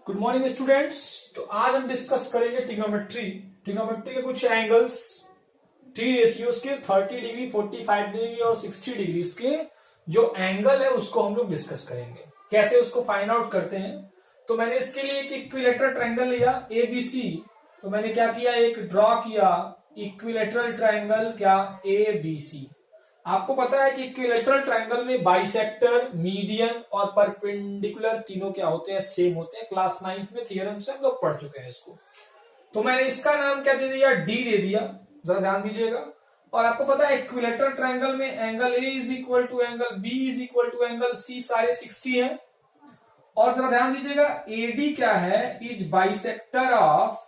Good morning students. तो आज हम डिस्कस करेंगे ट्रिग्नोमेट्री के कुछ एंगल्स, थ्री रेशियोज के 30 डिग्री, 45 डिग्री और 60 डिग्री के जो एंगल है उसको हम लोग डिस्कस करेंगे। कैसे उसको फाइंड आउट करते हैं। तो मैंने इसके लिए एक इक्विलेटरल ट्रायंगल लिया एबीसी। तो मैंने क्या किया, एक ड्रॉ किया इक्विलेटरल ट्रायंगल क्या एबीसी। आपको पता है कि इक्विलेटरल ट्रायंगल में बाइसेक्टर, मीडियन और परपेंडिकुलर तीनों क्या होते हैं, सेम होते हैं। क्लास 9th में थियरम से हम लोग पढ़ चुके हैं इसको। तो मैंने इसका नाम क्या दे दिया, डी दे दिया, जरा ध्यान दीजिएगा। और आपको पता है इक्विलेटरल ट्रायंगल में angle A is equal to angle B is equal to angle C सारे 60 है। और जरा ध्यान दीजिएगा एडी क्या है, is bisector of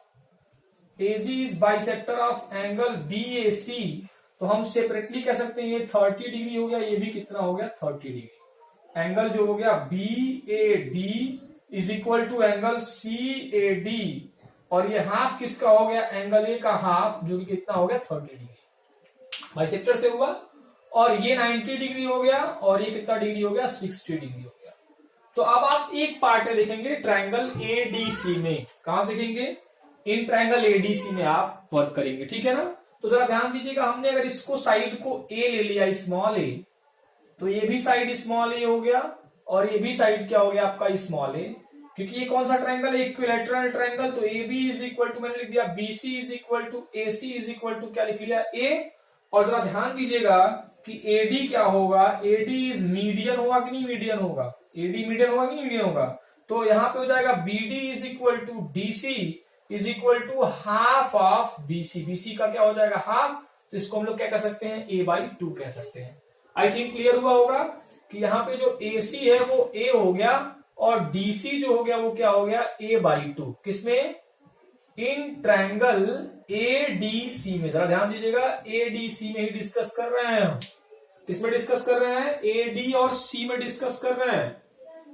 AG is bisector of angle B A C. तो हम सेपरेटली कह सकते हैं ये 30 डिग्री हो गया, ये भी कितना हो गया 30 डिग्री। एंगल जो हो गया B A D is equal to angle C A D. और ये हाफ किसका हो गया, एंगल ए का हाफ, जो कि कितना हो गया 30 डिग्री बाइसेक्टर से हुआ। और ये 90 डिग्री हो गया और ये कितना डिग्री हो गया 60 डिग्री हो गया। तो अब आप एक पार्ट में देखेंगे ट्रायंगल एडीसी में। कहां देखेंगे, इन ट्रायंगल एडीसी में आप वर्क करेंगे, ठीक है ना। तो जरा ध्यान दीजिएगा, हमने अगर इसको साइड को ए ले लिया स्मॉल ए, तो ये भी साइड स्मॉल ए हो गया और ये भी साइड क्या हो गया आपका स्मॉल ए। क्योंकि ये कौन सा ट्रायंगल है, इक्विलैटरल ट्रायंगल। तो A B is equal to मैंने लिख दिया BC is equal to A C is equal to क्या लिख लिया ए। और जरा ध्यान दीजिएगा कि एडी क्या होगा, एडी इज मीडियन होगा कि नहीं मीडियन होगा, एडी मीडियन होगा कि नहीं मीडियन होगा। तो यहाँ पे हो जाएगा BD is equal to DC is equal to half of BC. BC का क्या हो जाएगा हाफ, तो इसको हम लोग क्या कह सकते हैं a/2 कह सकते हैं। आई थिंक क्लियर हुआ होगा कि यहाँ पे जो AC है वो a हो गया और DC जो हो गया वो क्या हो गया a/2। किसमें, इन ट्रायंगल ADC में। जरा ध्यान दीजिएगा ADC में ही डिस्कस कर रहे हैं हम। किसमें डिस्कस कर रहे हैं, AD और C में डिस्कस कर रहे हैं,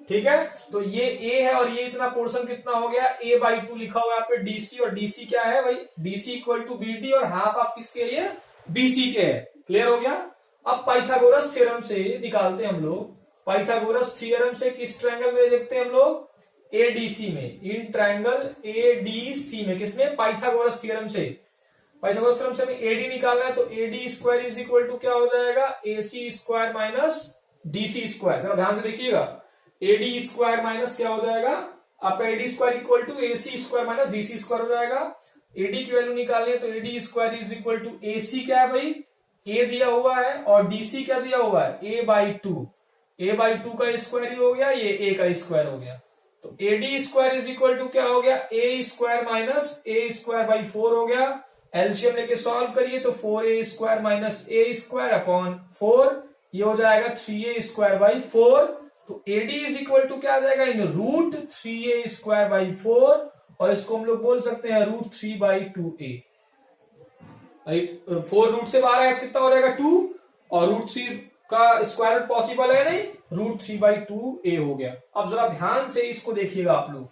ठीक है। तो ये A है और ये इतना पोर्शन कितना हो गया a/2 लिखा हुआ है यहाँ पे DC। और DC क्या है भाई, DC इक्वल टू BD और हाफ ऑफ किसके ये BC के है। क्लियर हो गया। अब पाइथागोरस थ्योरम से निकालते हैं हम लोग। पाइथागोरस थ्योरम से किस ट्रायंगल में देखते हैं हम लोग, ADC में, इन ट्रायंगल ADC में। किसमें, पाइथागोरस थ्योरम से। पाइथागोरस थ्योरम से हमें AD निकालना है। तो AD square is equal to क्या हो जाएगा, AC square minus DC square. जरा ध्यान से देखिएगा, AD स्क्वायर माइनस क्या हो जाएगा आपका, AD square equal to AC square minus DC square हो जाएगा। AD की वैल्यू निकालनी है तो AD square is equal to AC क्या है भाई, A दिया हुआ है और DC क्या दिया हुआ है a/2। a/2 का स्क्वायर ही हो गया, ये A का स्क्वायर हो गया। तो AD square is equal to क्या हो गया, A square minus A square by 4 हो गया। एलसीएम लेके सॉल्व करिए तो 4A square minus A square upon 4, ये हो जाएगा 3A स्क्वायर बाई 4। तो AD इज इक्वल टू क्या आ जाएगा, इन रूट 3A स्क्वायर बाई 4। और इसको हम लोग बोल सकते हैं रूट 3/2A। 4 रूट से बाहर आया कितना हो जाएगा 2, और रूट 3 का स्क्वायर पॉसिबल है नहीं, रूट 3/2A हो गया। अब जरा ध्यान से इसको देखिएगा आप लोग।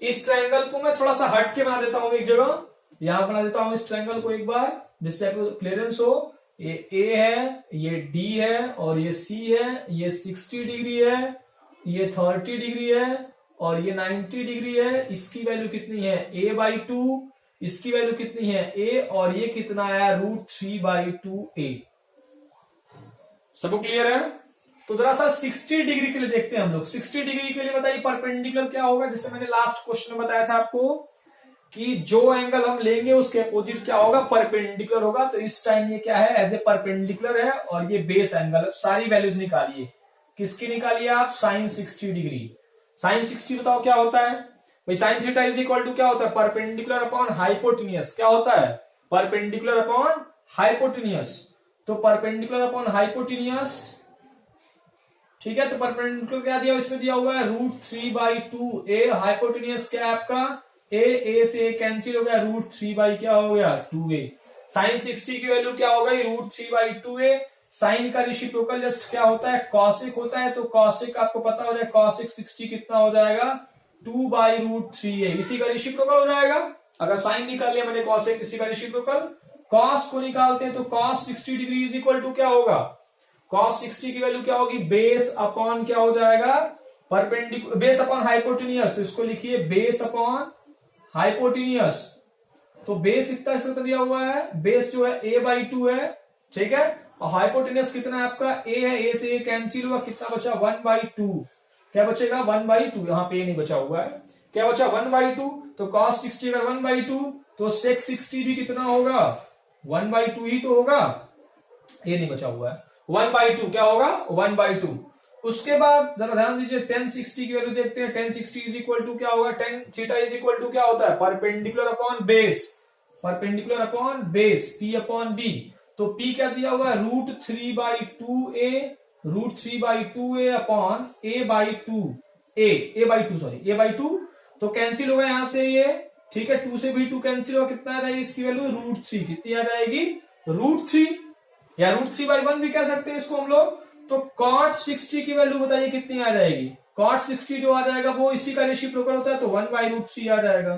इस ट्रायंगल को मैं थोड़ा सा हट के बना देता हूं एक जगह, यहां बना देता हूं इस ट्रायंगल को एक बार, जिससे आपको क्लियरेंस हो। ये A है, ये D है और ये C है। ये 60 डिग्री है, ये 30 डिग्री है और ये 90 डिग्री है। इसकी वैल्यू कितनी है a/2, इसकी वैल्यू कितनी है A, और ये कितना है रूट 3/2A। सबको क्लियर है। तो जरा सा 60 डिग्री के लिए देखते हैं हम लोग। 60 डिग्री के लिए बताइए परपेंडिकुलर क्या होगा, जैसे मैंने लास्ट क्वेश्चन में बताया था आपको कि जो एंगल हम लेंगे उसके अपोजिट क्या होगा, परपेंडिकुलर होगा। तो इस टाइम ये क्या है, एज ए परपेंडिकुलर है और ये बेस एंगल। सारी वैल्यूज निकालिए। किसकी निकालिए आप, साइन 60 डिग्री। साइन 60 बताओ क्या होता है भाई, sine theta is equal to क्या होता है, परपेंडिकुलर अपॉन हाइपोटेनियस। क्या होता है, परपेंडिकुलर अपॉन हाइपोटेनियस। तो परपेंडिकुलर अपॉन हाइपोटेनियस, ठीक है। तो परपेंडिकुलर क्या दिया, इसमें दिया हुआ है रूट 3/2A। हाइपोटेनियस क्या है आपका A से कैंसिल हो गया, रूट 3 क्या हो गया 2A। साइन 60 की वैल्यू क्या हो गई, रूट 3/2A। साइन का रेसिप्रोकल जस्ट क्या होता है, कॉसिक होता है। तो कॉसिक आपको पता हो जाए, कॉसिक 60 कितना हो जाएगा 2/√3A। इसी का रेसिप्रोकल हो जाएगा। अगर साइन निकाल लिया मैंने कॉसिक, इसी का रेसिप्रोकल। कॉस को निकालते हैं तो cos 60 degree is equal to क्या होगा, कॉस 60 की वैल्यू क्या होगी, बेस अपॉन क्या हो जाएगा परपेंडिकुलर बेस अपॉन हाइपोटेनियस, तो इसको लिखिए बेस अपॉन हाइपोटेनियस। तो बेस इतना इसका दिया हुआ है, बेस जो है a/2 है, ठीक है, और हाइपोटेनियस कितना है आपका a है, a से a कैंसिल हुआ, कितना बचा 1/2, क्या बचेगा 1/2, यहाँ पे नहीं बचा हुआ है, क्या बचा 1/2, तो cos 60 अगर 1/2 तो sec 60 भी कितना होगा 1/2 ही तो होगा, ये नहीं बचा हुआ है 1/2, क्या होगा 1/2। उसके बाद जरा ध्यान दीजिए tan 60 की वैल्यू देखते हैं, tan 60 इज इक्वल टू क्या होगा, tan theta is equal to क्या होता है perpendicular upon base, perpendicular upon base p upon b। तो p क्या दिया हुआ है √3/2a, √3/2a अपॉन a/2 तो कैंसिल होगा यहां से ये, ठीक है, 2 से भी 2 कैंसिल होगा, कितना आ जाएगी इसकी वैल्यू √3, कितनी आ जाएगी √3, या √3/1 भी कह सकते हैं इसको हम लोग। तो cot 60 की वैल्यू बताइए कितनी आ जाएगी, cot 60 जो आ जाएगा वो इसी का रेसिप्रोकल होता है, तो 1/√3 आ जाएगा।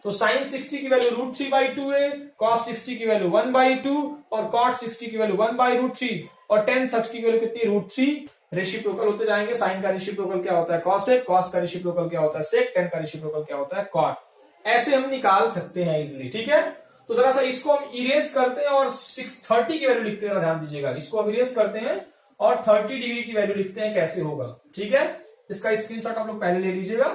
तो sin 60 की वैल्यू √3/2 है, cos 60 की वैल्यू 1/2 और cot 60 की वैल्यू 1/√3 और tan 60 की वैल्यू कितनी √3, रेसिप्रोकल होते जाएंगे। साइन का रेसिप्रोकल क्या होता है cosec, cos का रेसिप्रोकल क्या होता है sec, tan का रेसिप्रोकल क्या होता है cot। ऐसे हम निकाल सकते हैं इजिली, ठीक है। तो जरा सा इसको हम इरेज करते हैं और 30 की वैल्यू लिखते हैं, ध्यान दीजिएगा, इसको हम इरेज करते हैं और 30 डिग्री की वैल्यू लिखते हैं, कैसे होगा, ठीक है। इसका स्क्रीनशॉट आप लोग पहले ले लीजिएगा।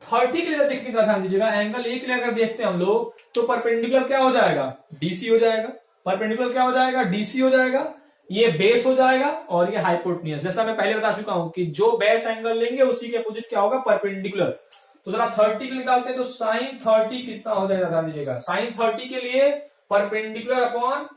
30 के लिए देखने का ध्यान दीजिएगा, एंगल ए के लिए अगर देखते हैं हम लोग तो परपेंडिकुलर क्या हो जाएगा डीसी हो जाएगा, परपेंडिकुलर क्या हो जाएगा डीसी हो जाएगा, ये बेस हो जाएगा और ये हाइपोटेनियस। जैसा मैं पहले बता चुका हूं कि जो बेस एंगल लेंगे उसी के अपोजिट क्या होगा परपेंडिकुलर। तो जरा 30 के निकालते हैं, तो साइन 30 कितना हो जाएगा ध्यान दीजिएगा, साइन 30 के लिए परपेंडिकुलर अपॉन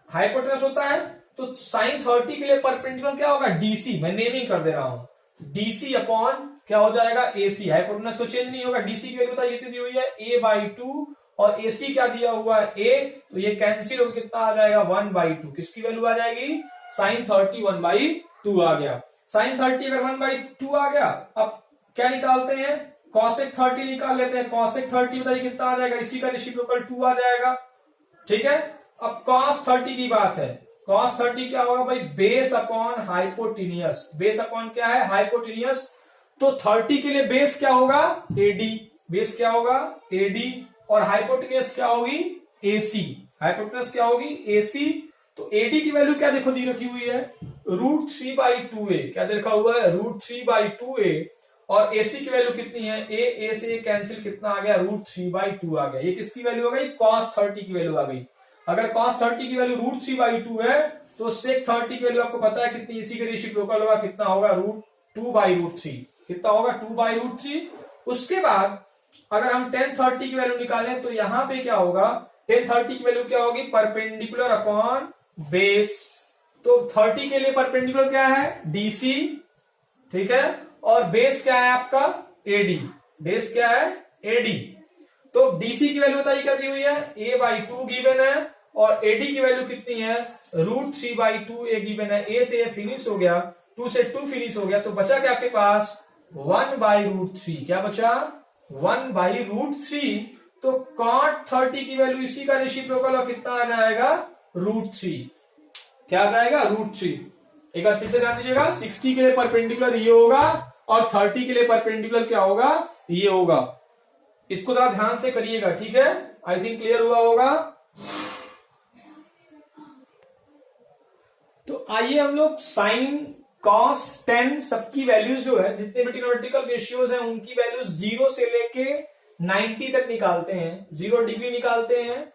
हाइपोटेनस होता है, तो साइन 30 के लिए परपेंडिकुलर क्या होगा डीसी, मैं नेमिंग कर दे रहा हूं, डीसी अपॉन क्या हो जाएगा एसी, हाइपोटेनस तो चेंज नहीं होगा, डीसी की वैल्यू ये दी हुई है a/2 और एसी क्या दिया हुआ है a, तो ये कैंसिल होकर कितना आ जाएगा 1/2, किसकी वैल्यू आ जाएगी साइन 30 1/2 आ गया। साइन 30 अगर 1/2 आ गया, अब क्या निकालते हैं cosec 30 निकाल लेते हैं, cosec 30 बताइए कितना आ जाएगा, इसी का रेसिप्रोकल 2 आ जाएगा, ठीक है। अब cos 30 की बात है, cos 30 क्या होगा भाई base upon hypotenuse, base upon क्या है हाइपोटेनियस, तो 30 के लिए बेस क्या होगा AD, बेस क्या होगा AD और हाइपोटेनियस क्या होगी AC, हाइपोटेनियस क्या होगी AC। तो AD की वैल्यू क्या देखो दी रखी हुई है √3/2a, क्या देखा हुआ है √3/2a और AC की वैल्यू कितनी है a से कैंसिल कितना आ गया √3/2 आ गया, ये किसकी वैल्यू आ गई cos 30 की वैल्यू आ गई। अगर cos 30 की वैल्यू √3/2 है तो sec 30 की वैल्यू आपको पता है कितनी, इसी के रेसिप्रोकल होगा, कितना होगा √2/√3, कितना होगा 2/√3। उसके बाद अगर हम tan 30 की वैल्यू निकालें तो यहां पे क्या होगा tan 30 की वैल्यू क्या होगी परपेंडिकुलर अपॉन बेस, तो 30 के लिए परपेंडिकुलर क्या है डीसी, ठीक है, और बेस क्या है आपका एडी, बेस क्या है एडी। तो डीसी की वैल्यू बताइए क्या दी हुई है a/2 गिवन है और एडी की वैल्यू कितनी है √3/2a गिवन है, a से a फिनिश हो गया, 2 से 2 फिनिश हो गया, तो बचा क्या आपके पास 1/√3, क्या बचा 1/√3। तो cot 30 की वैल्यू इसी का रेसिप्रोकल और कितना आ जाएगा √3, क्या आ जाएगा √3। एक बार फिर से ध्यान दीजिएगा, 60 के लिए परपेंडिकुलर ये होगा और 30 के लिए परपेंडिकुलर क्या होगा ये होगा। इसको जरा ध्यान से करिएगा, ठीक है, आई थिंक क्लियर हुआ होगा। तो आइए हम लोग साइन cos tan सबकी वैल्यूज जो है, जितने भी ट्रिग्नोमेट्रिकल रेशियोज हैं उनकी वैल्यूज 0 से लेके 90 तक निकालते हैं। 0 डिग्री निकालते हैं,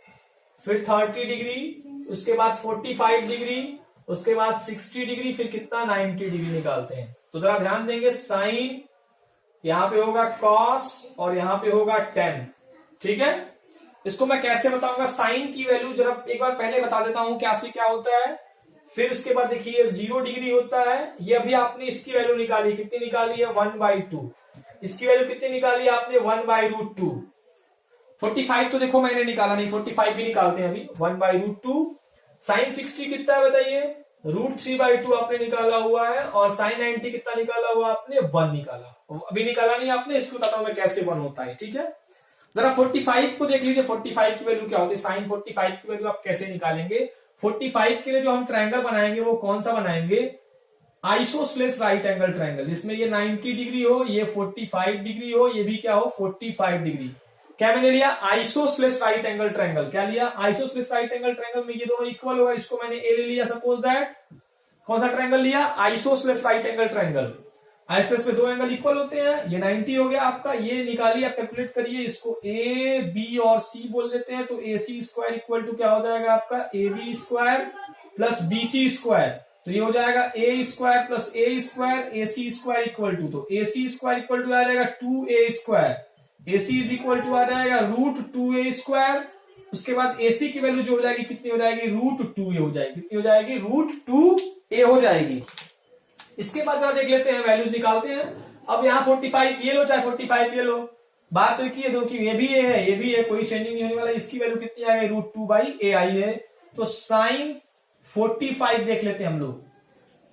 फिर 30 डिग्री, उसके बाद 45 डिग्री, उसके बाद 60 डिग्री, फिर कितना 90 डिग्री निकालते हैं। तो जरा ध्यान देंगे, साइन यहां पे होगा cos और यहां पे होगा tan, ठीक है। इसको मैं कैसे बताऊंगा, साइन की वैल्यू जरा एक बार पहले बता देता हूं क्या से क्या होता है, फिर उसके बाद देखिए 0 डिग्री होता है, ये अभी आपने इसकी वैल्यू निकाली, कितनी निकाली है 1/2, इसकी वैल्यू कितनी निकाली आपने 1/√2। 45 तो देखो मैंने निकाला नहीं, 45 भी निकालते हैं अभी 1/√2। साइन 60 कितना है बताइए √3/2 आपने निकाला हुआ है और साइन 90 कितना निकाला हुआ आपने 1 निकाला, अभी निकाला नहीं आपने, इसको बताता हूं मैं कैसे 1 होता है, ठीक है। जरा 45 को देख लीजिए, 45 की वैल्यू क्या होती है, साइन 45 की वैल्यू आप कैसे निकालेंगे। 45 के लिए जो हम ट्रायंगल बनाएंगे वो कौन सा बनाएंगे, आइसोसेलेस राइट एंगल ट्रायंगल, इसमें ये 90 डिग्री हो, ये 45 डिग्री हो, ये भी क्या हो 45 डिग्री। क्या मैंने लिया? Isosceles right angle triangle. क्या लिया? आइसोसेलेस राइट एंगल ट्रायंगल में ये दोनों इक्वल होगा, इसको मैंने ए ले लिया। सपोज दैट कौन सा ट्रायंगल लिया? Isosceles right angle triangle. Isosceles में दो एंगल इक्वल होते हैं, ये 90 हो गया आपका। ये निकालिए, आप कैलकुलेट करिए, इसको ए बी और सी बोल देते हैं। तो A C square equal to क्या हो जाएगा आपका? A B square plus B C square. तो ये हो जाएगा A square plus A square, A C square equal to, तो A C square equal to आ जाएगा 2a square, A C is equal to आ जाएगा √2a स्क्वायर। उसके बाद ए सी की वैल्यू जो हो जाएगी कितनी हो जाएगी? √2a हो जाएगी। कितनी हो जाएगी? √2a हो जाएगी। इसके बाद जरा देख लेते हैं, वैल्यूज निकालते हैं। अब यहाँ 45 ये लो, चाहे 45 ये लो, बात तो की है दो कि ये भी है, ये भी है, कोई चेंजिंग नहीं होने वाला। इसकी वैल्यू कितनी आ गई? √2/a आई है। तो साइन 45 देख लेते हैं हम लोग।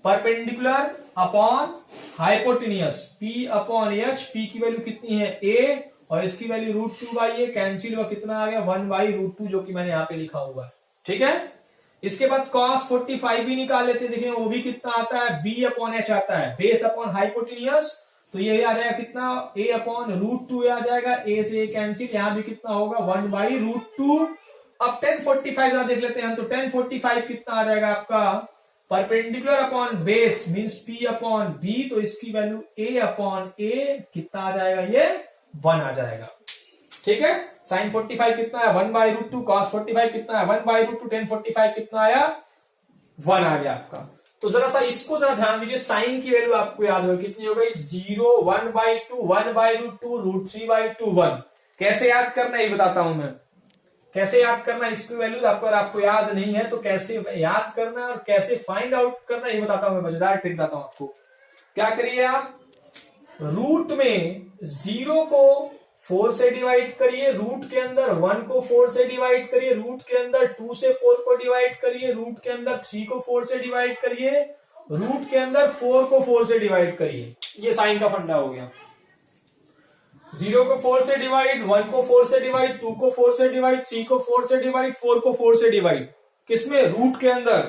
Perpendicular upon hypotenuse, P upon H, P की वैल्यू कितनी है? A, और इसकी वैल्यू √2/a, कैंसिल हुआ, कितना आ गया? 1/√2, जो कि मैंने यहाँ पे लिखा हुआ है। ठीक है। इसके बाद cos 45 भी निकाल लेते हैं, देखें वो भी कितना आता है? B अपॉन H आता है, बेस अपॉन हाइपोटेनियस। तो ये आ जाएगा कितना? A अपॉन √2a आ जाएगा, A से A कैंसिल, यहाँ भी कितना होगा? 1/√2। अब tan 45 देख लेते हैं हम। तो tan 45 कितना आ जाएगा आपका? Perpendicular upon base means P upon B, तो इसकी वैल्यू A अपॉन A कितना आ जाएगा? ये 1 आ जाएगा। ठीक है। साइन 45 कितना है? 1/√2। cos 45 कितना है? 1/√2। tan 45 कितना आया? 1 आ गया आपका। तो जरा सा इसको जरा ध्यान दीजिए, साइन की वैल्यू आपको याद होगी कितनी हो गई? 0, 1/2, 1/√2, √3/2, 1। कैसे याद करना ये बताता हूं मैं, कैसे याद करना इसकी वैल्यूज। आपको याद नहीं है तो कैसे याद करना और कैसे फाइंड आउट करना ये बताता हूं मैं, मजेदार ट्रिक बताता हूं आपको। क्या करिए आप, रूट में 0 को 4 से डिवाइड करिए, रूट के अंदर 1 को 4 से डिवाइड करिए, रूट के अंदर 2 से 4 को डिवाइड करिए, रूट के अंदर 3 को 4 से डिवाइड करिए, रूट के अंदर 4 को 4 से डिवाइड करिए। ये साइन का फंडा हो गया। 0 को 4 से डिवाइड, 1 को 4 से डिवाइड, 2 को 4 से डिवाइड, 3 को 4 से डिवाइड, 4 को 4 से डिवाइड, किसमें? रूट के अंदर।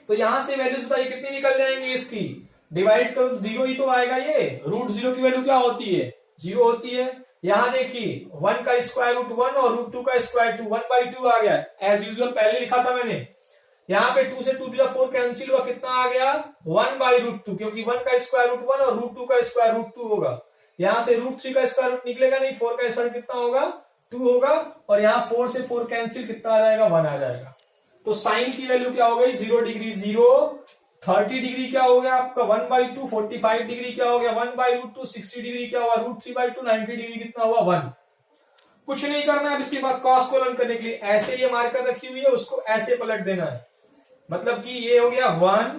तो यहां से वैल्यूज बताइए कितनी निकल जाएंगी इसकी? डिवाइड करो तो 0 ही तो आएगा। ये √0 की वैल्यू क्या होती है? 0 होती है। यहां देखिए 1 का स्क्वायर रूट 1 और √2 का स्क्वायर 2, 1/2 आ गया। एज यूजुअल पहले लिखा था मैंने। यहाँ पे 2 से 2 दिया 4 कैंसिल हुआ, कितना आ गया? 1/√2, क्योंकि 1 का स्क्वायर रूट 1 और √2 का स्क्वायर रूट 2 होगा। यहां से √3 का स्क्वायर रूट निकलेगा नहीं, 4 का स्क्वायर कितना होगा? 2 होगा, और यहाँ 4 से 4 कैंसिल, कितना आ जाएगा? 1 आ जाएगा। तो साइन की वैल्यू क्या हो गई? 0 डिग्री 0, 30 डिग्री क्या हो गया आपका? 1/2, 45 डिग्री क्या हो गया? 1/√2, 60 डिग्री क्या हुआ? √3/2, 90 डिग्री कितना हुआ? 1। कुछ नहीं करना है इसके बाद cos को लर्न करने के लिए। ऐसे ये मार्कर रखी हुई है, उसको ऐसे पलट देना है। मतलब कि ये हो गया 1,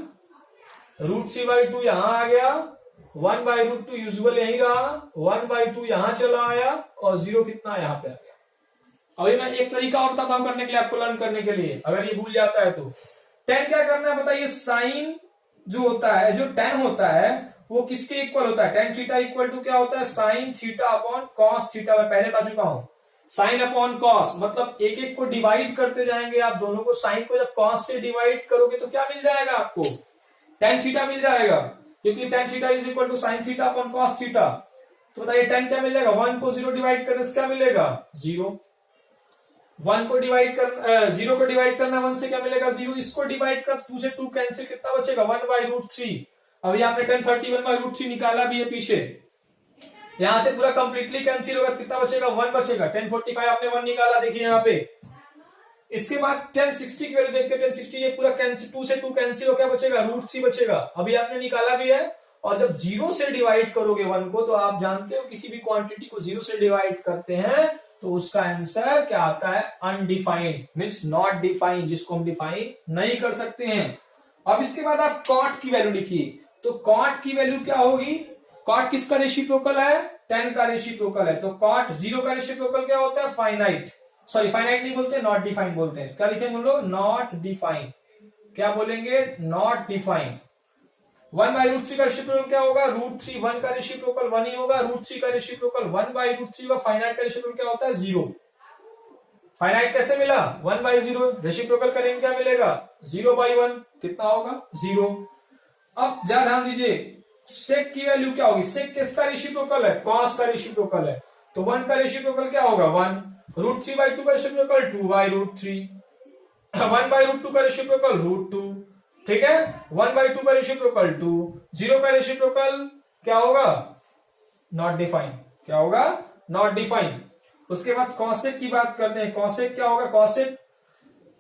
√3/2 यहां आ गया, 1/√2 यूजुअल यही रहा, 1/2 यहां चला आया, और 0 कितना यहां पे आ गया। अभी मैं एक तरीका और बताता हूं करने के लिए, आपको लर्न करने के लिए, अगर ये भूल जाता है तो। tan क्या करना है बताइए? साइन जो होता है, जो tan होता है वो किसके इक्वल होता है? tan थीटा इक्वल टू क्या होता है? Sign theta upon cos theta. मैं पहले बता चुका हूं, साइन अपॉन cos मतलब एक एक को डिवाइड करते जाएंगे आप दोनों को। साइन को जब cos से डिवाइड करोगे तो क्या मिल जाएगा आपको? tan थीटा मिल जाएगा, क्योंकि tan theta is equal to sine theta upon cos theta. तो बताइए tan क्या मिल जाएगा? 1 को 0 डिवाइड करने से क्या मिलेगा? 0। 1 को डिवाइड कर 0 को डिवाइड करना 1 से क्या मिलेगा? 0। इसको डिवाइड कर 2 से 2 कैंसिल, कितना बचेगा? 1/√3। अभी आपने tan 31/√3 निकाला भी है पीछे, यहां से पूरा कंप्लीटली कैंसिल होगा, कितना बचेगा? 1 बचेगा। tan 45 आपने 1 निकाला, देखिए यहाँ पे। इसके बाद tan 60 की वैल्यू देखते हैं। tan 60 ये पूरा कैंसिल, 2 से 2 कैंसिल हो, क्या बचेगा? √3 बचेगा। अभी आपने निकाला भी है। और जब 0 से डिवाइड करोगे 1 को, तो आप जानते हो किसी भी क्वांटिटी को 0 से डिवाइड करते हैं तो उसका आंसर क्या आता है? अनडिफाइंड, मीन्स नॉट डिफाइंड, जिसको हम डिफाइन नहीं कर सकते हैं। अब इसके बाद आप cot की वैल्यू लिखिए। तो cot की वैल्यू क्या होगी? cot किसका रेसिप्रोकल है? tan का रेसिप्रोकल है। तो cot 0 का रेसिप्रोकल क्या होता है? फाइनाइट। सॉरी, फाइनाइट नहीं बोलते, नॉट डिफाइंड बोलते हैं। क्या लिखेंगे हम लोग? Not defined. क्या बोलेंगे? Not defined. 1/√3 का रेसिप्रोकल क्या होगा? √3। 1 का रेसिप्रोकल 1 ही होगा, √3 का रेसिप्रोकल 1/√3 होगा। फाइनाइट का रेसिप्रोकल क्या होता है? 0। फाइनाइट कैसे मिला? 1/0। रेसिप्रोकल करेंगे क्या मिलेगा? 0/1। कितना होगा? 0। अब जरा ध्यान दीजिए, सेक की वैल्यू क्या होगी, सेक किसका रेसिप्रोकल है, कॉस का रेसिप्रोकल है, तो 1 का रेसिप्रोकल क्या होगा 1, √3/2 का रेसिप्रोकल 2/√3, 1/√2 का रेसिप्रोकल √2, ठीक है, 1/2 का रेसिप्रोकल 2, 0 का रेसिप्रोकल क्या होगा, नॉट डिफाइन, क्या होगा, नॉट डिफाइन। उसके बाद कॉसेक की बात करते हैं, कॉसेक क्या होगा, कॉसेक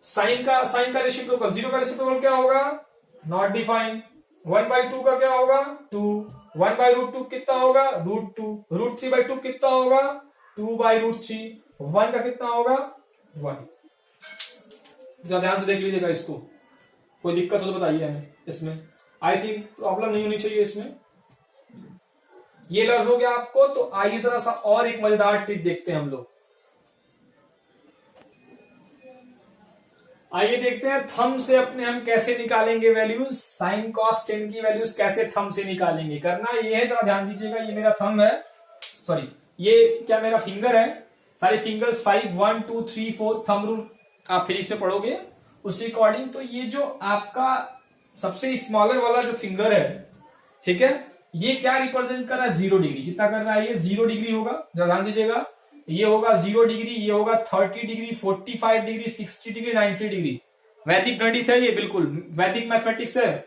साइन का रेसिप्रोकल, 0 का रेसिप्रोकल क्या होगा, नॉट डिफाइन, 1/2 का क्या होगा 2, 1/√2 कितना होगा √2, √3/2 कितना होगा 2/√3, 1 का कितना होगा 1। ध्यान से देख लीजिएगा इसको, कोई दिक्कत हो तो बताइए हमें इसमें, आई थिंक प्रॉब्लम नहीं होनी चाहिए इसमें। ये लर्न हो गया आपको, तो आइए जरा सा और एक मजेदार ट्रिक देखते हैं हम लोग। आइए देखते हैं थंब से अपने हम कैसे निकालेंगे वैल्यूज, साइन कॉस टेन की वैल्यूज कैसे थंब से निकालेंगे। करना ये है, जरा ध्यान दीजिएगा, ये मेरा थंब है, सॉरी ये क्या मेरा फिंगर है, सारे फिंगर्स 5 1 2 3 4 थंब रूल आप फिजिक्स में पढ़ोगे उसी अकॉर्डिंग। तो ये जो आपका सबसे स्मॉलर वाला जो फिंगर है, ठीक है, ये क्या रिप्रेजेंट कर रहा है 0 डिग्री, कितना कर रहा है ये 0 डिग्री होगा, जरा ध्यान दीजिएगा, ये होगा 0 डिग्री, ये होगा 30 डिग्री, 45 डिग्री, 60 डिग्री, 90 डिग्री। वैदिक गणित है ये, बिल्कुल वैदिक मैथमेटिक्स है,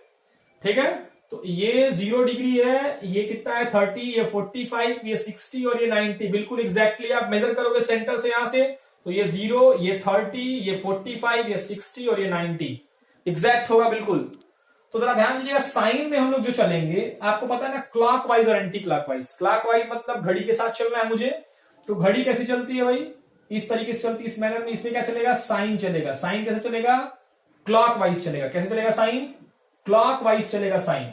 ठीक है। तो ये 0 डिग्री है, ये कितना है 30, ये 45, ये 60 और ये 90, बिल्कुल एग्जैक्टली आप मेजर करोगे सेंटर से यहां से, तो ये 0, ये 30, ये 45, ये 60 और ये 90 एग्जैक्ट होगा बिल्कुल। तो जरा ध्यान दीजिएगा, साइन में हम लोग जो चलेंगे, आपको पता है ना क्लॉकवाइज और एंटी क्लॉकवाइज। क्लॉकवाइज मतलब घड़ी के साथ चलना है मुझे, तो घड़ी कैसे चलती है भाई, इस तरीके से चलती है, इस मैनर में, इसमें क्या चलेगा साइन चलेगा। साइन कैसे चलेगा, क्लॉकवाइज चलेगा। कैसे चलेगा साइन, क्लॉकवाइज चलेगा साइन।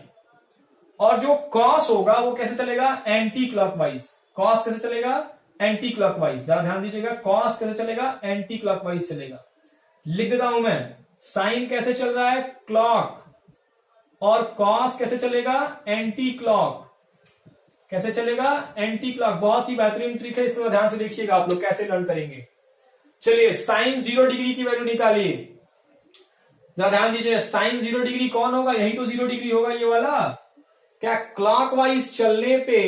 और जो कॉस होगा वो कैसे चलेगा, एंटी क्लॉकवाइज। कॉस कैसे चलेगा, एंटी क्लॉकवाइज। जरा ध्यान दीजिएगा, कॉस कैसे चलेगा, एंटी क्लॉकवाइज चलेगा। लिख देता हूं मैं, साइन कैसे चल रहा है क्लॉक, और कॉस कैसे चलेगा एंटी क्लॉक। कैसे चलेगा, एंटी क्लॉक। बहुत ही बेहतरीन ट्रिक है, इसको ध्यान से देखिएगा आप लोग कैसे लर्न करेंगे। चलिए साइन 0 डिग्री की वैल्यू निकालिए, जरा ध्यान दीजिए, साइन 0 डिग्री कौन होगा, यही तो 0 डिग्री होगा ये वाला। क्या क्लॉकवाइज चलने पे,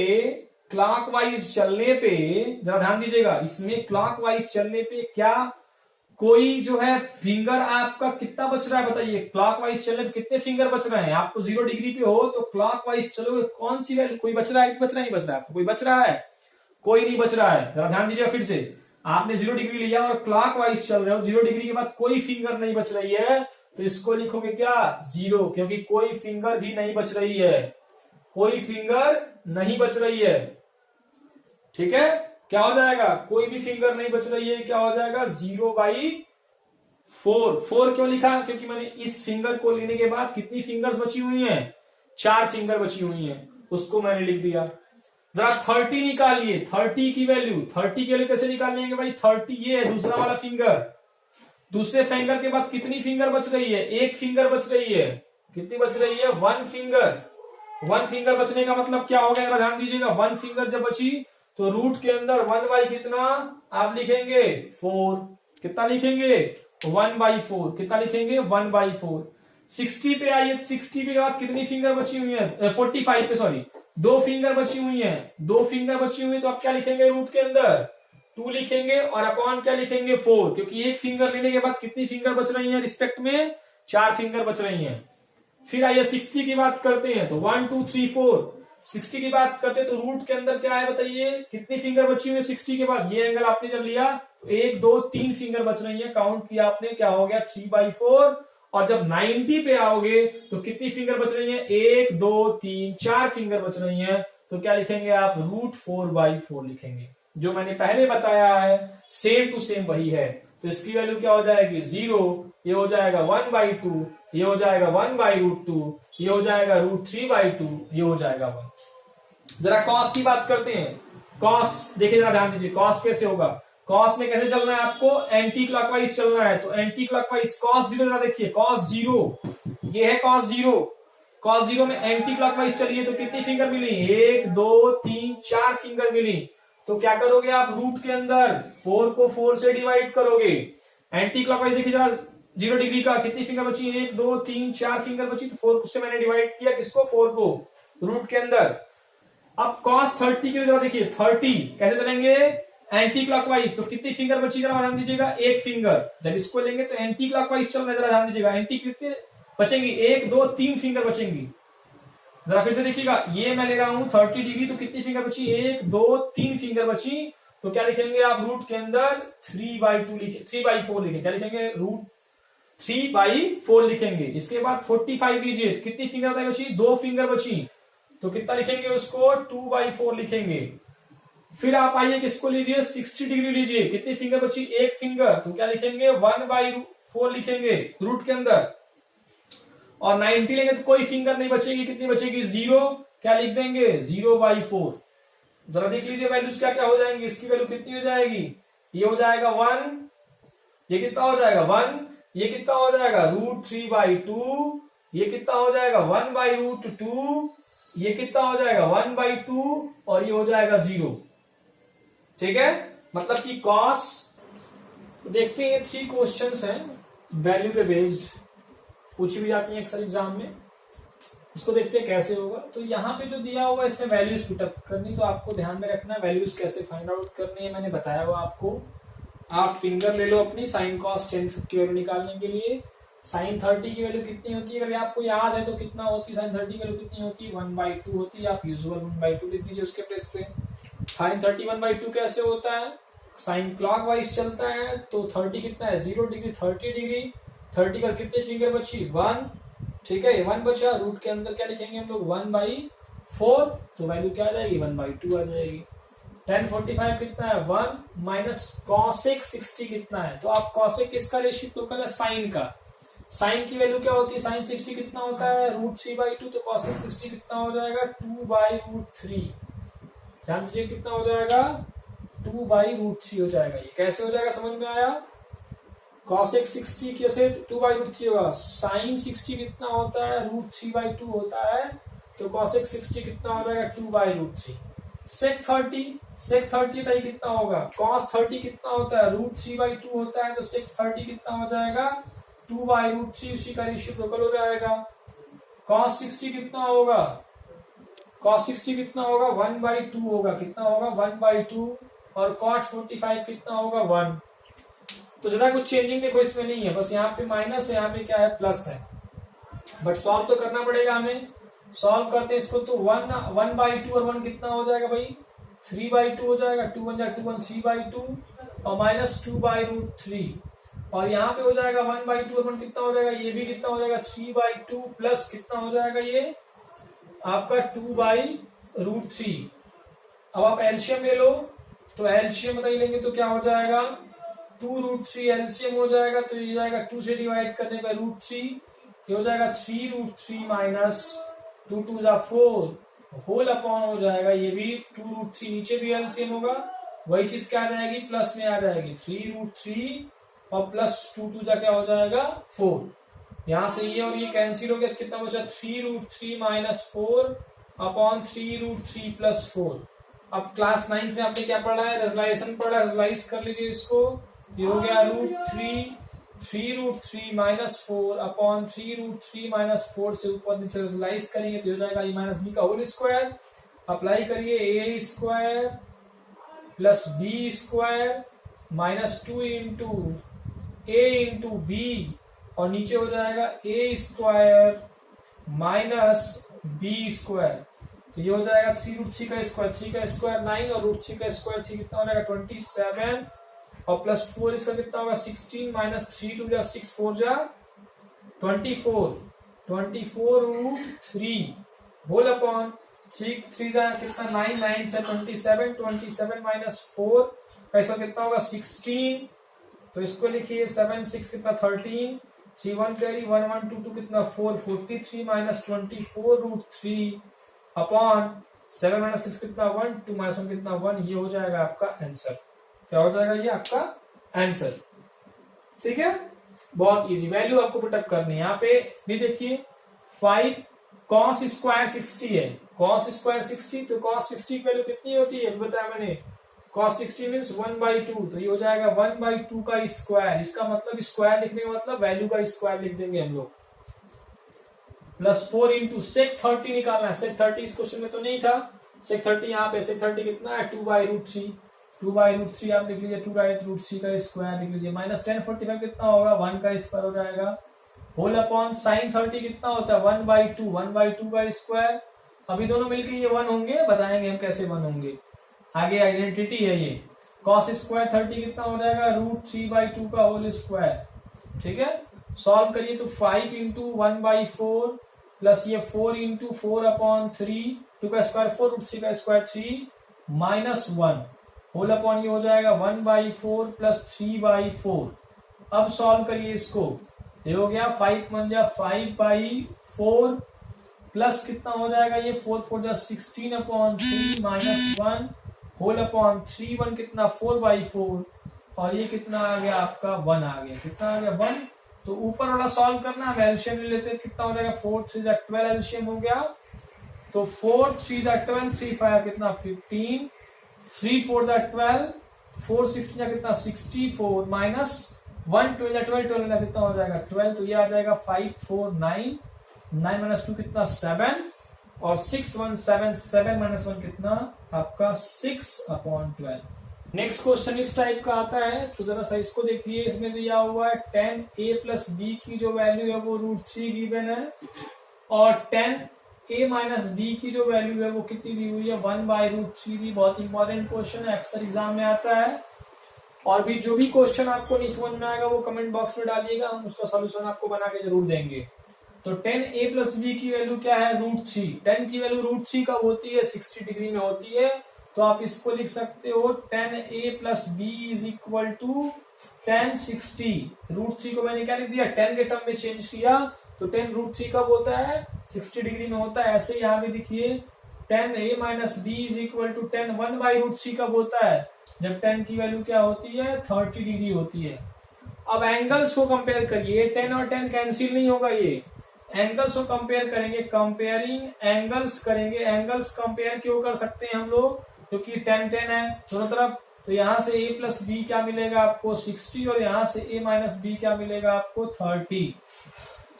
क्लॉकवाइज चलने पे, जरा ध्यान दीजिएगा, इसमें क्लॉकवाइज चलने पे क्या कोई जो है फिंगर आपका कितना बच रहा है, बताइए क्लॉकवाइज चलने पे कितने फिंगर बच रहे हैं। आपको 0 डिग्री पे हो तो क्लॉकवाइज चलोगे, कौन सी वैल्यू, कोई बच रहा है, बच रहा नहीं बच रहा है, आपको कोई बच रहा है, कोई नहीं बच रहा है। जरा ध्यान दीजिएगा, फिर से आपने 0 डिग्री लिया और क्लॉकवाइज चल रहे हो, 0 डिग्री के बाद कोई फिंगर नहीं बच रही है, तो इसको लिखोगे क्या 0, क्योंकि कोई फिंगर भी नहीं बच रही है, कोई फिंगर नहीं बच रही है, ठीक है। क्या हो जाएगा, कोई भी फिंगर नहीं बच रही है, क्या हो जाएगा 0/4। 4 क्यों लिखा, क्योंकि मैंने इस फिंगर को लेने के बाद कितनी फिंगर्स बची हुई हैं, 4 फिंगर बची हुई हैं, उसको मैंने लिख दिया। जरा 30 निकालिए, 30 की वैल्यू, 30 की वैल्यू कैसे निकालेंगे भाई, 30 ये है दूसरा वाला फिंगर, दूसरे फिंगर के बाद कितनी फिंगर बच रही है, एक फिंगर बच रही है, कितनी बच रही है 1 फिंगर। 1 फिंगर बचने का मतलब क्या हो गया, ध्यान दीजिएगा, 1 फिंगर जब बची तो रूट के अंदर 1 कितना आप लिखेंगे 4, कितना लिखेंगे 1/4, कितना लिखेंगे 1/4। 60 पे आइए, 60 पे बाद कितनी फिंगर बची हुई है, 45 पे सॉरी 2 फिंगर बची हुई है, 2 फिंगर बची हुई है, तो आप क्या लिखेंगे रूट के अंदर 2 लिखेंगे और अपॉन क्या लिखेंगे 4, क्योंकि एक फिंगर लेने के बाद कितनी फिंगर बच रही है रिस्पेक्ट में, 4 फिंगर बच रही है। फिर आइए 60 की बात करते हैं, तो 1 2 3 4, 60 की बात करते हैं तो रूट के अंदर क्या है बताइए, कितनी फिंगर बची हुई है 60 के बाद, ये एंगल आपने जब लिया तो 1 2 3 फिंगर बच रही है, काउंट किया आपने, क्या हो गया 3/4। और जब 90 पे आओगे तो कितनी फिंगर बच रही है, 1 2 3 4 फिंगर बच रही है, तो क्या लिखेंगे आप √4/4 लिखेंगे। जो मैंने पहले बताया है सेम टू सेम वही है, तो इसकी वैल्यू क्या हो जाएगी 0, ये हो जाएगा 1/2, ये हो जाएगा 1/√2, ये हो जाएगा √3/2, ये हो जाएगा 1। जरा कॉस की बात करते हैं, कॉस देखिए, जरा ध्यान दीजिए, कॉस कैसे होगा, कॉस में कैसे चलना है आपको, एंटी क्लॉकवाइज चलना है, तो एंटी क्लॉकवाइज cos 0, जरा देखिए cos 0, ये है cos 0, cos 0 में एंटी क्लॉकवाइज चलिए तो कितनी फिंगर मिली, 1 2 3 4 फिंगर मिली, तो क्या करोगे आप रूट के अंदर 4 को 4 से डिवाइड करोगे। एंटी क्लॉकवाइज देखिए जरा, 0 डिग्री का कितनी फिंगर बची, 1 2 3 4 फिंगर बची, तो 4 से मैंने डिवाइड किया किसको, 4 को रूट के अंदर। अब cos 30 की जगह देखिए 30 कैसे चलेंगे, एंटी क्लॉकवाइज, तो कितनी फिंगर बची जरा ध्यान दीजिएगा, एक फिंगर। जब इसको लेंगे तो एंटी क्लॉकवाइज चलना, जरा ध्यान दीजिएगा, एंटी कितने बचेंगी, 1 2 3 फिंगर बचेंगी। जरा फिर से देखिएगा, ये मैं ले रहा हूं 30 डिग्री, तो कितनी फिंगर बची, 1 2 3 फिंगर बची, तो क्या लिखेंगे आप, रूट के अंदर 3/2 लिखे, 3/4 लिखे, क्या लिखेंगे, रूट 3/4 लिखेंगे। इसके बाद 45 लीजिए, कितनी फिंगर बची, 2 फिंगर बची, तो कितना लिखेंगे उसको, 2/4 लिखेंगे। फिर आप आइए किसको लीजिए, 60 डिग्री लीजिए, कितनी फिंगर बची, 1 फिंगर, तो क्या लिखेंगे, 1/4 लिखेंगे रूट के अंदर। और 90 लेंगे तो कोई फिंगर नहीं बचेगी, कितनी बचेगी, 0, क्या लिख देंगे, 0/4। जरा देख लीजिए वैल्यूज क्या क्या हो जाएंगी, इसकी वैल्यू कितनी हो जाएगी, ये हो जाएगा 1, ये कितना हो जाएगा 1, ये कितना हो जाएगा √3/2, ये कितना हो जाएगा 1/√2, ये कितना हो जाएगा 1/2, और ये हो जाएगा 0। ठीक है, मतलब कि कॉस, देखते हैं 3 क्वेश्चंस हैं वैल्यू पे बेस्ड, पूछी भी जाती है अक्सर एग्जाम में, उसको देखते हैं कैसे होगा। तो यहाँ पे जो दिया हुआ है इसमें वैल्यूज पुटअप करनी, तो आपको ध्यान में रखना है वैल्यूज कैसे फाइंड आउट करनी है, मैंने बताया हुआ आपको। आप फिंगर ले लो अपनी साइन कॉस 10 की वैल्यू निकालने के लिए। साइन 30 की वैल्यू कितनी होती है, अगर आपको याद है तो कितना होती है साइन 30 की वैल्यू कितनी होती है, 1/2 होती है, आप यूजुअल 1/2 लिख दीजिए उसके प्लेस पे। साइन 30 1/2 कैसे होता है, साइन क्लॉक वाइज चलता है, तो 30 कितना है, 0 डिग्री, 30 डिग्री, 30 का कितनी फिंगर बची, 1, ठीक है, 1 बचा, रूट के अंदर क्या लिखेंगे हम लोग, 1/4, तो वैल्यू क्या आ जाएगी, 1/2 आ जाएगी। tan 45 कितना है, 1 माइनस cosec 60 कितना है, तो आप cosec किसका रेसिप्रोकल है, साइन का। साइन की वैल्यू क्या होती है, साइन 60 कितना होता है, √3/2, तो cosec 60 कितना हो जाएगा, 2/√3। ध्यान दीजिए कितना हो जाएगा, 2/√3 हो जाएगा। ये कैसे हो जाएगा, समझ में आया, cosec 60 कैसे 2/√3 होगा, साइन 60 कितना होता है, √3/2 होता है, तो cosec 60 कितना हो जाएगा, 2/√3। sec 30 तय कितना होगा, cos 30 कितना होता है, √3/2 होता है, तो sec 30 कितना हो जाएगा, 2/√3, उसी का रेसिप्रोकल हो जाएगा। cos 60 कितना होगा, cos 60 कितना होगा, 1/2 होगा, कितना होगा, 1/2, और cot 45 कितना होगा, 1। तो ज्यादा कुछ चेंजिंग देखो इसमें नहीं है, बस यहाँ पे माइनस है, यहाँ पे क्या है, प्लस है, बट सॉल्व तो करना पड़ेगा हमें। सॉल्व करते हैं इसको, तो 1/2 और 1 कितना हो जाएगा भाई, 3/2 हो जाएगा, 2 1 2 1 3/2, और माइनस 2/√3, और यहाँ पे हो जाएगा 1/2 और 1 कितना हो जाएगा, ये भी कितना हो जाएगा, 3/2, प्लस कितना हो जाएगा ये आपका 2/√3। अब आप एलसीएम ले लो, तो एलसीएम बताइए लेंगे तो क्या हो जाएगा, 2√3 एलसीएम हो जाएगा, तो ये जाएगा 2 से डिवाइड करने पर √3, ये हो जाएगा 3√3 माइनस 2 2 4 होल अपॉन हो जाएगा, ये भी 2√3, नीचे भी एलसीएम होगा, वही चीज क्या आ जाएगी, प्लस में आ जाएगी, 3√3 और प्लस 2 2 क्या हो जाएगा, 4। यहां से ये और ये कैंसिल हो गया, कितना बचा, 3√3 माइनस 4 अपॉन 3√3 प्लस 4। अब क्लास 9 में आपने क्या पढ़ा है, रेजलाइजेशन पढ़ा है, रेजलाइज कर लीजिए इसको, ये हो गया √3 माइनस 4 अपॉन 3√3 माइनस 4 से ऊपर नीचे रेजलाइज करेंगे तो हो जाएगा ए माइनस बी का होल स्क्वायर। अप्लाई करिए, A square plus B square minus 2 into A into B, और नीचे हो जाएगा A square minus B square, तो ये हो जाएगा 3√3 का स्क्वायर, 3 का स्क्वायर 9, और √3 का स्क्वायर 3 कितना हो जाएगा 27, और प्लस 4 इसका कितना होगा 16, माइनस 3 2 जा 6 4 जा 24√3 होल अपॉन 3 जा कितना 9 9 से 27 माइनस 4 का इसका कितना होगा 16, तो इसको लिखिए 7 6 कितना 13, 3 1 कैरी 1 1 2 2 कितना 4 43 माइनस 24√3 अपॉन 7 माइनस 6 कितना 1 2 माइनस 1 कितना 1, ये हो जाएगा आपका आंसर। क्या हो जाएगा, ये आपका आंसर। ठीक है, बहुत इजी, वैल्यू आपको पुटअप करनी है। यहाँ पे भी देखिए 5 cos स्क्वायर 60 है, cos स्क्वायर 60, तो cos 60 की वैल्यू कितनी होती है बताया मैंने, cos 60 मीन्स 1/2, तो ये हो जाएगा 1/2 का स्क्वायर। इसका मतलब स्क्वायर लिखने का मतलब वैल्यू का स्क्वायर लिख देंगे हम लोग, प्लस 4 इंटू सेक 30 निकालना है। सेक 30 इस क्वेश्चन में तो नहीं था, सेक 30 यहाँ पे, सेक 30 कितना है 2/√3, 2/√3 आप लिख लीजिए, 2/√3 का स्क्वायर लिख लीजिए, माइनस 1045 कितना होगा 1 का स्क्वायर हो जाएगा, होल अपॉन साइन 30 कितना होता है 1/2, 1/2 का स्क्वायर। अभी दोनों मिलके ये 1 होंगे, बताएंगे हम कैसे 1 होंगे, आगे आइडेंटिटी है ये। कॉस स्क्वायर 30 कितना हो जाएगा √3/2 का होल स्क्वायर। ठीक है, सॉल्व करिए तो 5 इंटू 1/4 प्लस ये 4 इंटू 4/3, 2 का स्क्वायर 4, √3 का स्क्वायर 3, माइनस 1 होल अपॉन ये हो जाएगा 1/4 प्लस 3/4। अब सॉल्व करिए इसको, ये हो गया 5 प्लस कितना हो जाएगा ये 4 16/3 माइनस 1 होल अपॉन 3, 1 कितना 4/4, और ये कितना आ गया आपका 1 आ गया, कितना आ गया 1। तो ऊपर वाला सॉल्व करना है, एलसीएम ले लेते हैं, कितना हो जाएगा 4 3 12 एलसीएम हो गया, तो 4 3 12, 3 5 कितना 15, 3 4 12, 4 16 कितना 64 माइनस 1 12 12 कितना हो जाएगा 12, तो ये आ जाएगा 5 4 9, 9 माइनस 2 कितना 7, और 6 1 7, 7 माइनस 1 कितना आपका 6/12। नेक्स्ट क्वेश्चन इस टाइप का आता है, तो जरा सा इसको देखिए। इसमें दिया हुआ है 10a प्लस b की जो वैल्यू है वो √3 गिवन है, और 10a माइनस b की जो वैल्यू है वो कितनी दी हुई है 1/√3 दी। बहुत इंपॉर्टेंट क्वेश्चन है, अक्सर एग्जाम में आता है। और भी जो भी क्वेश्चन आपको नहीं समझ में आएगा वो कमेंट बॉक्स में डालिएगा, हम उसका सोल्यूशन आपको बना के जरूर देंगे। तो 10a प्लस b की वैल्यू क्या है √3, 10 की वैल्यू √3 कब होती है 60 डिग्री में होती है, तो आप इसको लिख सकते हो 10a plus b is equal to 1060। √3 को मैंने क्या लिख दिया 10 के टर्म में चेंज किया, तो 10 √3 कब होता है 60 डिग्री में होता है। ऐसे यहाँ पे देखिए 10a minus b is equal to 10 1/√3 कब होता है, जब 10 की वैल्यू क्या होती है 30 डिग्री होती है। अब एंगल्स को कंपेयर करिए, 10 और 10 कैंसिल नहीं होगा, ये एंगल्स को कंपेयर करेंगे, कंपेयरिंग एंगल्स करेंगे। एंगल्स कंपेयर क्यों कर सकते हैं हम लोग, क्योंकि 10 10 है दोनों तरफ, तो यहां से a प्लस b क्या मिलेगा आपको 60, और यहां से a माइनस b क्या मिलेगा आपको 30।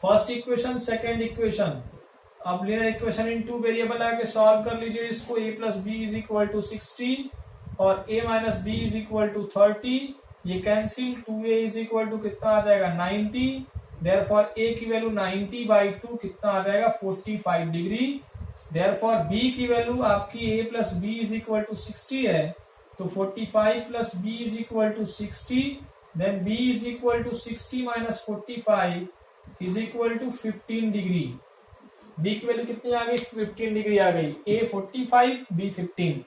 First equation, second equation. अब लिनियर इक्वेशन इन 2 वेरिएबल आके सॉल्व कर लीजिए इसको, a plus b is equal to 60 और a minus b is equal to 30, ये cancel, 2a is equal to कितना आ जाएगा 90, देयरफॉर a की वैल्यू 90/2 कितना आ जाएगा 45 डिग्री। देयरफॉर b की वैल्यू आपकी a plus b is equal to 60 है, तो 45 plus b is equal to 60, then b is equal to 60 minus 45 is equal to 15 degree. b की वैल्यू कितनी आ गई 15 डिग्री आ गई, a 45 b 15।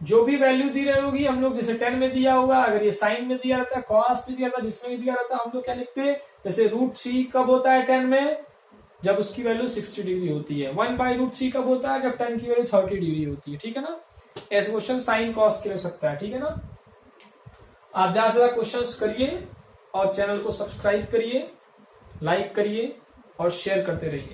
जो भी वैल्यू दी रही होगी हम लोग, जैसे 10 में दिया होगा, अगर ये साइन में दिया रहता है, कॉस में दिया रहता है, जिसमें भी दिया रहता है, हम लोग क्या लिखते, जैसे √3 कब होता है 10 में, जब उसकी वैल्यू 60 डिग्री होती है। 1/√3 कब होता है, जब 10 की वैल्यू 30 डिग्री होती है। ठीक है ना, ऐसे क्वेश्चन साइन कॉस के हो सकता है। ठीक है ना, आप ज्यादा से ज्यादा क्वेश्चंस करिए और चैनल को सब्सक्राइब करिए, लाइक करिए और शेयर करते रहिए।